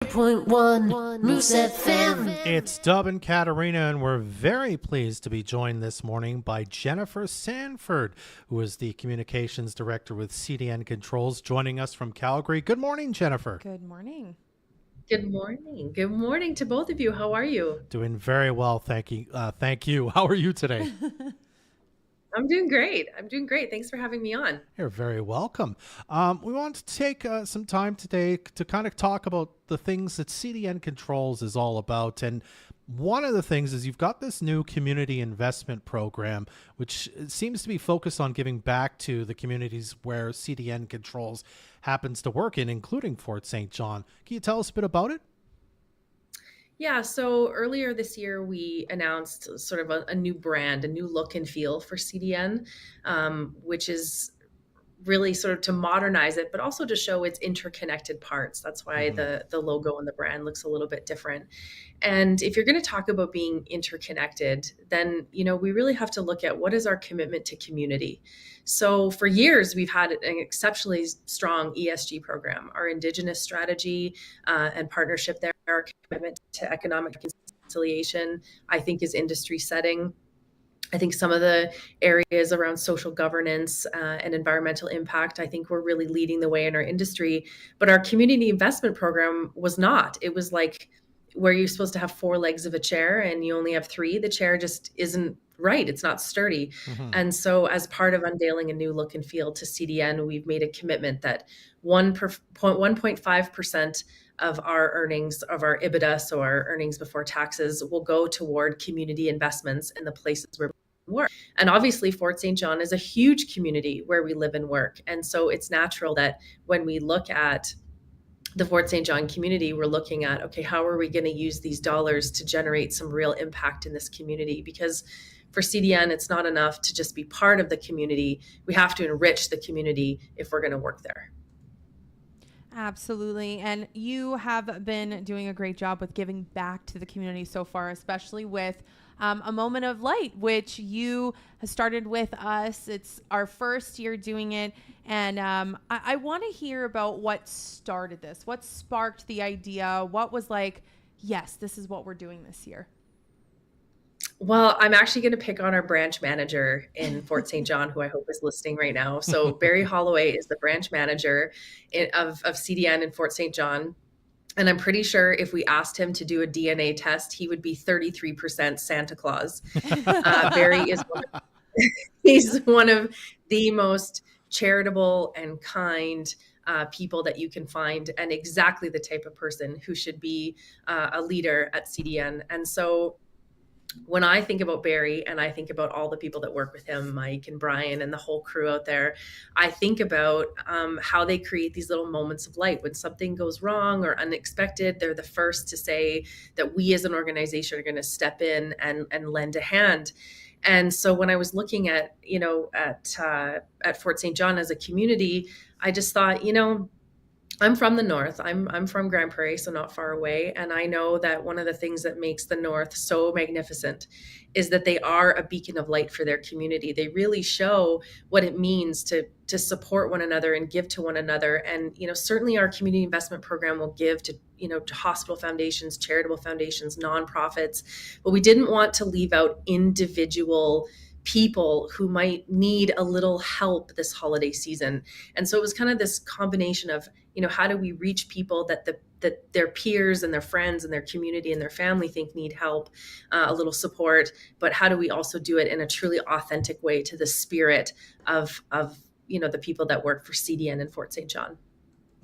101 Moose FM. It's Dub and Catarina, and we're very pleased to be joined this morning by Jennifer Sanford, who is the Communications Director with CDN Controls, joining us from Calgary. Good morning, Jennifer. Good morning. Good morning. Good morning to both of you. How are you? Doing very well, thank you. Thank you. How are you today? I'm doing great. Thanks for having me on. You're very welcome. We want to take some time today to kind of talk about the things that CDN Controls is all about. And one of the things is you've got this new community investment program, which seems to be focused on giving back to the communities where CDN Controls happens to work in, including Fort St. John. Can you tell us a bit about it? Yeah, so earlier this year, we announced sort of a new brand, a new look and feel for CDN, which is really sort of to modernize it, but also to show its interconnected parts. That's why the logo and the brand looks a little bit different. And if you're going to talk about being interconnected, then, we really have to look at what is our commitment to community. So for years, we've had an exceptionally strong ESG program, our Indigenous strategy and partnership there, our commitment to economic reconciliation, I think is industry setting. I think some of the areas around social governance and environmental impact, I think we're really leading the way in our industry. But our community investment program was not. It was like where you're supposed to have 4 legs of a chair and you only have 3. The chair just isn't right. It's not sturdy. And so as part of unveiling a new look and feel to CDN, we've made a commitment that 1.5% of our earnings, of our EBITDA, so our earnings before taxes, will go toward community investments in the places where we work. And obviously, Fort St. John is a huge community where we live and work. And so it's natural that when we look at the Fort St. John community, we're looking at, okay, how are we going to use these dollars to generate some real impact in this community? Because for CDN, it's not enough to just be part of the community. We have to enrich the community if we're going to work there. Absolutely. And you have been doing a great job with giving back to the community so far, especially with a moment of light, which you started with us. It's our first year doing it. And I want to hear about what started this, what sparked the idea, what was like, yes, this is what we're doing this year. Well, I'm actually going to pick on our branch manager in Fort St. John, who I hope is listening right now. So Barry Holloway is the branch manager of CDN in Fort St. John. And I'm pretty sure if we asked him to do a DNA test, he would be 33% Santa Claus. Barry is he's one of the most charitable and kind people that you can find, and exactly the type of person who should be a leader at CDN. And so when I think about Barry and I think about all the people that work with him, Mike and Brian and the whole crew out there, I think about how they create these little moments of light. When something goes wrong or unexpected, they're the first to say that we as an organization are going to step in and lend a hand. And so when I was looking at Fort St. John as a community, I just thought, I'm from the north. I'm from Grand Prairie, so not far away. And I know that one of the things that makes the north so magnificent is that they are a beacon of light for their community. They really show what it means to support one another and give to one another. And, certainly our community investment program will give to hospital foundations, charitable foundations, nonprofits. But we didn't want to leave out individual people who might need a little help this holiday season. And so it was kind of this combination of, how do we reach people that their peers and their friends and their community and their family think need help, a little support, but how do we also do it in a truly authentic way to the spirit of the people that work for CDN in Fort St. John.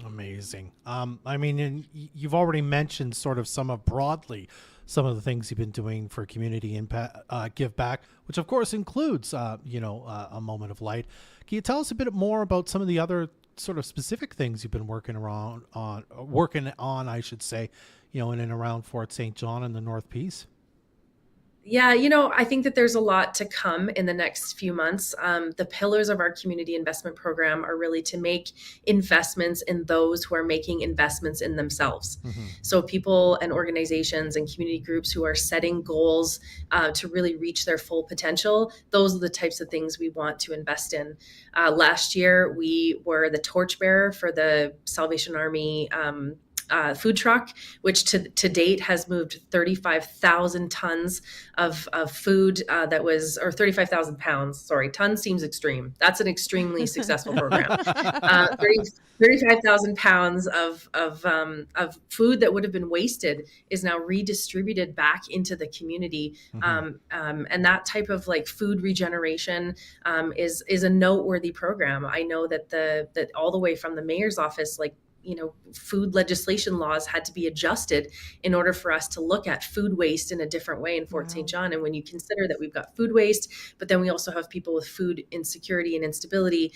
Amazing. And you've already mentioned sort of some of the things you've been doing for community impact, give back, which of course includes, a moment of light. Can you tell us a bit more about some of the other sort of specific things you've been working on, I should say, in and around Fort St. John and the North Peace? Yeah, I think that there's a lot to come in the next few months. The pillars of our community investment program are really to make investments in those who are making investments in themselves. So people and organizations and community groups who are setting goals to really reach their full potential, those are the types of things we want to invest in. Last year, we were the torchbearer for the Salvation Army food truck, which to date has moved 35,000 tons of food or 35,000 pounds. Sorry, tons seems extreme. That's an extremely successful program. 35,000 pounds of food that would have been wasted is now redistributed back into the community. And that type of like food regeneration is a noteworthy program. I know that all the way from the mayor's office, like, food legislation laws had to be adjusted in order for us to look at food waste in a different way in Fort St. John. And when you consider that we've got food waste, but then we also have people with food insecurity and instability,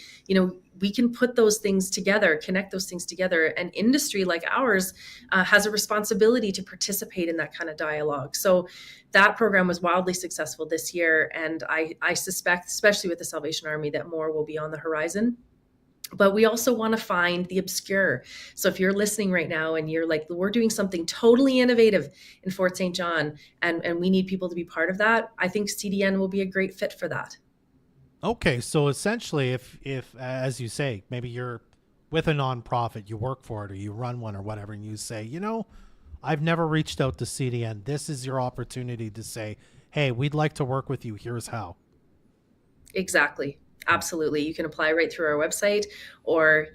we can put those things together, connect those things together. An industry like ours has a responsibility to participate in that kind of dialogue. So that program was wildly successful this year. And I suspect, especially with the Salvation Army, that more will be on the horizon. But we also want to find the obscure. So if you're listening right now and you're like, we're doing something totally innovative in Fort St. John and we need people to be part of that, I think CDN will be a great fit for that. Okay, so essentially if as you say, maybe you're with a nonprofit, you work for it or you run one or whatever, and you say, I've never reached out to CDN. This is your opportunity to say, hey, we'd like to work with you. Here's how. Exactly. Absolutely. You can apply right through our website or,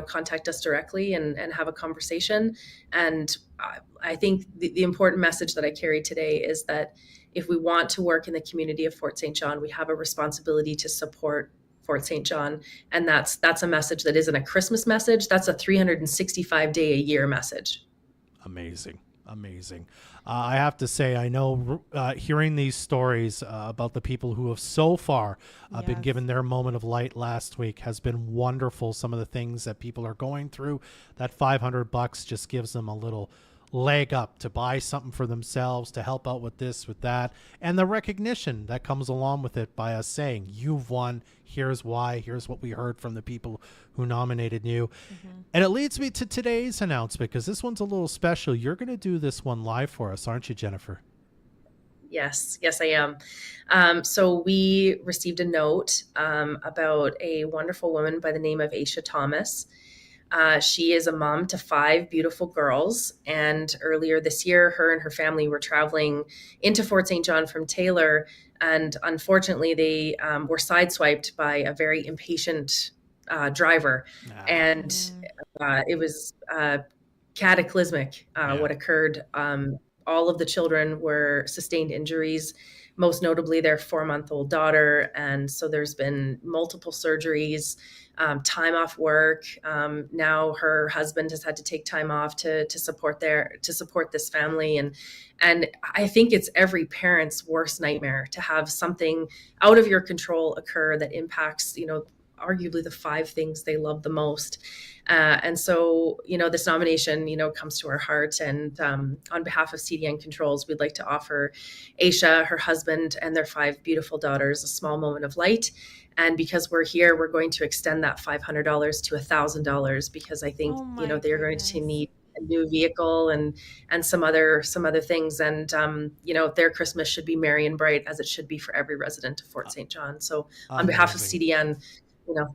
contact us directly and have a conversation. And I think the important message that I carry today is that if we want to work in the community of Fort St. John, we have a responsibility to support Fort St. John. And that's a message that isn't a Christmas message. That's a 365-day-a-year message. Amazing. I have to say, I know hearing these stories about the people who have so far been given their moment of light last week has been wonderful. Some of the things that people are going through, that $500 just gives them a little leg up to buy something for themselves, to help out with this, with that, and the recognition that comes along with it by us saying, you've won, here's why, here's what we heard from the people who nominated you. And it leads me to today's announcement, because this one's a little special. You're going to do this one live for us, aren't you, Jennifer? Yes, I am. So we received a note about a wonderful woman by the name of Aisha Thomas. She is a mom to 5 beautiful girls. And earlier this year, her and her family were traveling into Fort St. John from Taylor. And unfortunately, they were sideswiped by a very impatient driver. And it was cataclysmic what occurred. All of the children were sustained injuries, most notably their 4-month-old daughter. And so there's been multiple surgeries, time off work. Now her husband has had to take time off to support this family. And I think it's every parent's worst nightmare to have something out of your control occur that impacts, arguably the 5 things they love the most. And so, this nomination, comes to our heart. And on behalf of CDN Controls, we'd like to offer Aisha, her husband, and their 5 beautiful daughters a small moment of light. And because we're here, we're going to extend that $500 to $1,000 because I think, they're going to need a new vehicle and some other things. And, their Christmas should be merry and bright, as it should be for every resident of Fort St. John. So on behalf of CDN,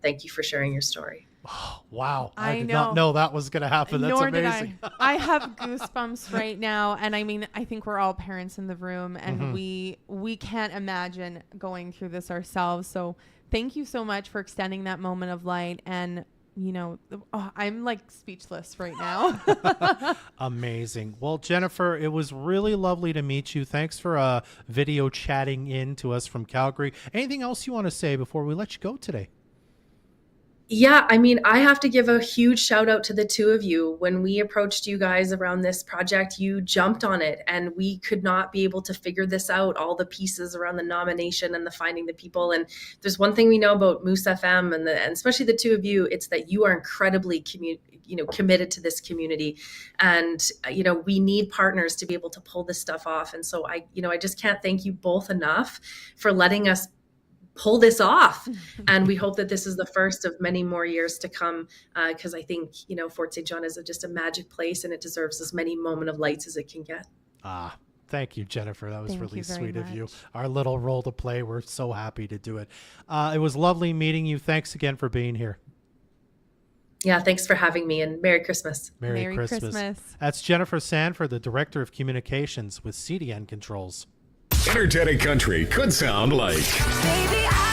thank you for sharing your story. Oh, wow. I did not know that was going to happen. That's amazing. Did I. I have goosebumps right now. And I mean, I think we're all parents in the room and we can't imagine going through this ourselves. So thank you so much for extending that moment of light. And, I'm like speechless right now. Amazing. Well, Jennifer, it was really lovely to meet you. Thanks for video chatting in to us from Calgary. Anything else you want to say before we let you go today? Yeah, I mean, I have to give a huge shout out to the 2 of you. When we approached you guys around this project, you jumped on it and we could not be able to figure this out, all the pieces around the nomination and the finding the people. And there's one thing we know about Moose FM and especially the 2 of you, it's that you are incredibly committed to this community. And, we need partners to be able to pull this stuff off. And so I just can't thank you both enough for letting us pull this off. And we hope that this is the first of many more years to come, because I think, Fort St. John is just a magic place and it deserves as many moment of lights as it can get. Thank you, Jennifer. That was really sweet of you. Our little role to play. We're so happy to do it. It was lovely meeting you. Thanks again for being here. Yeah, thanks for having me, and Merry Christmas. Merry Christmas. That's Jennifer Sanford, the Director of Communications with CDN Controls. Energetic country could sound like. Baby,